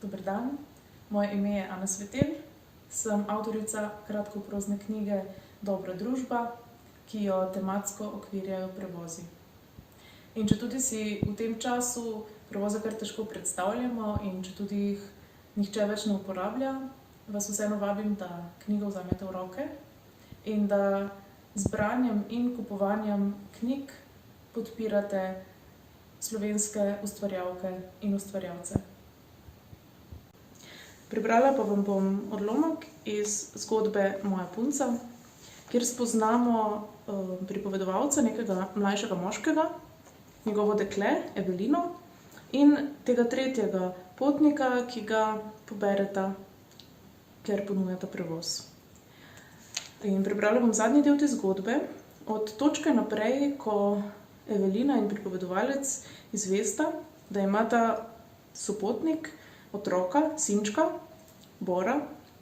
Dober dan, moje ime je Ana Svetelj, sem avtorica kratkoprozne knjige Dobra družba, ki jo tematsko okvirjajo prevozi. In četudi si v tem času prevoze kar težko predstavljamo in četudi jih nihče več ne uporablja, vas vseeno vabim, da knjigo vzamete v roke in da z branjem in kupovanjem knjig podpirate slovenske ustvarjalke in ustvarjalce. Prebrala pa vam bom odlomek iz zgodbe Moja punca, kjer spoznamo pripovedovalca, nekega mlajšega moškega, njegovo dekle, Evelino, in tega tretjega potnika, ki ga pobereta, ker ponujata prevoz. In prebrala bom zadnji del te zgodbe, od točke naprej, ko Evelina in pripovedovalec izvesta, da imata sopotnik, otroka, sinčka, Bora,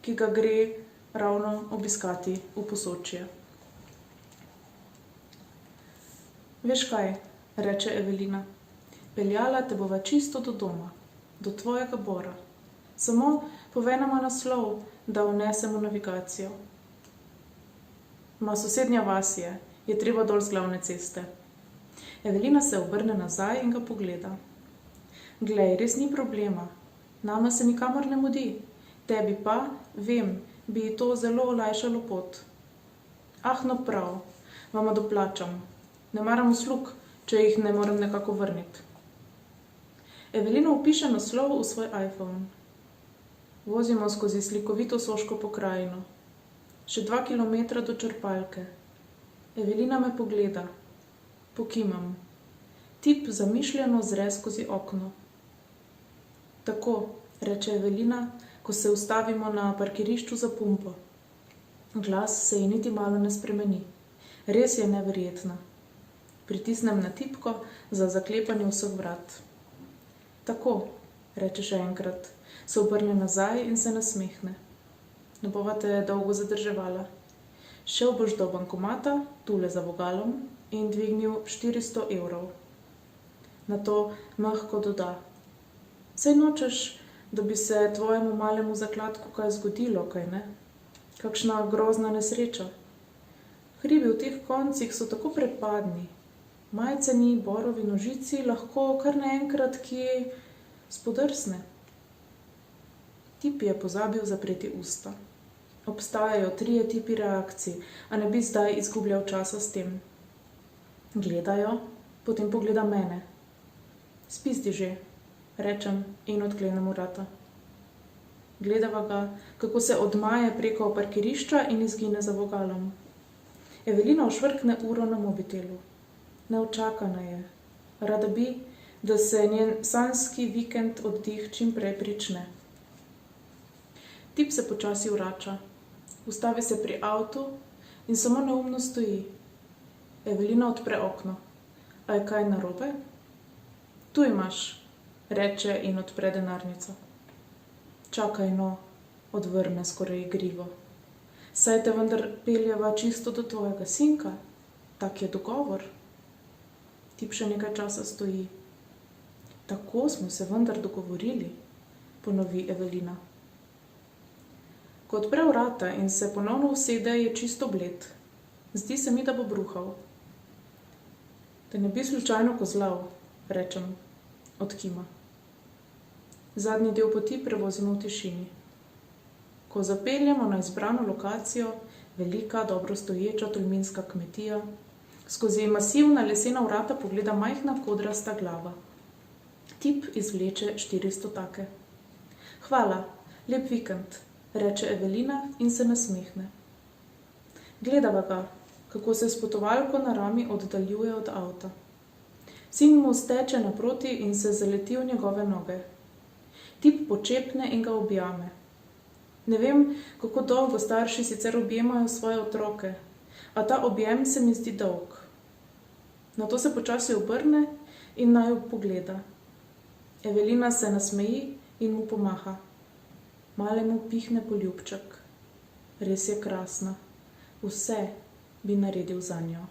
ki ga gre ravno obiskati v Posočje. Veš kaj, reče Evelina, peljala te bova čisto do doma, do tvojega Bora. Samo povej nama naslov, da vnesemo navigacijo. Ma sosednja vas je treba dol z glavne ceste. Evelina se obrne nazaj in ga pogleda. Glej, res ni problema, nama se nikamor ne mudi. Tebi pa, vem, bi to zelo olajšalo pot. Ah, no prav, vama doplačam. Ne maram uslug, če jih ne morem nekako vrniti. Evelina vpiše naslov v svoj iPhone. Vozimo skozi slikovito soško pokrajino. Še 2 kilometra do črpalke. Evelina me pogleda. Pokimam. Tip zamišljeno zre skozi okno. Tako, reče Evelina, ko se ustavimo na parkirišču za pumpo. Glas se ji niti malo ne spremeni. Res je neverjetna. Pritisnem na tipko za zaklepanje vseh vrat. Tako, reče še enkrat, se obrne nazaj in se nasmehne. Ne bova te dolgo zadrževala. Šel boš do bankomata, tule za vogalom, in dvignil 400 evrov. Nato mehko doda. Saj nočeš, da bi se tvojemu malemu zakladku kaj zgodilo, kaj ne? Kakšna grozna nesreča. Hribi v teh koncih so tako prepadni. Majceni borovi nožici lahko kar naenkrat kje spodrsne. Tip je pozabil zapreti usta. Obstajajo 3 tipi reakcij, a ne bi zdaj izgubljal časa s tem. Gledajo, potem pogleda mene. Spizdi že, rečem in odklenem vrata. Gledava ga, kako se odmaje preko parkirišča in izgine za vogalom. Evelina ošvrkne uro na mobitelu. Neučakana je. Rada bi, da se njen sanjski vikend oddih čim prej prične. Tip se počasi vrača. Ustavi se pri avtu in samo neumno stoji. Evelina odpre okno. A je kaj narobe? Tu imaš, reče in odpre denarnico. Čakaj no, odvrne skoraj igrivo. Saj te vendar peljeva čisto do tvojega sinka. Tak je dogovor. Tip še nekaj časa stoji. Tako smo se vendar dogovorili, ponovi Evelina. Ko odpre vrata in se ponovno usede, je čisto bled. Zdi se mi, da bo bruhal. Te ne bi slučajno kozlal, rečem, odkima. Zadnji del poti prevozimo v tišini. Ko zapeljemo na izbrano lokacijo, velika, dobro stoječa tolminska kmetija, skozi masivna lesena vrata pogleda majhna kodrasta glava. Tip izvleče 400 take. Hvala, lep vikend, reče Evelina in se nasmehne. Gledava ga, kako se s potovalko na rami oddaljuje od avta. Sin mu steče naproti in se zaleti v njegove noge. Tip počepne in ga objame. Ne vem, kako dolgo starši sicer objemajo svoje otroke, a ta objem se mi zdi dolg. Nato se počasi obrne in naju pogleda. Evelina se nasmeji in mu pomaha. Malemu pihne poljubček. Res je krasna. Vse bi naredil zanjo.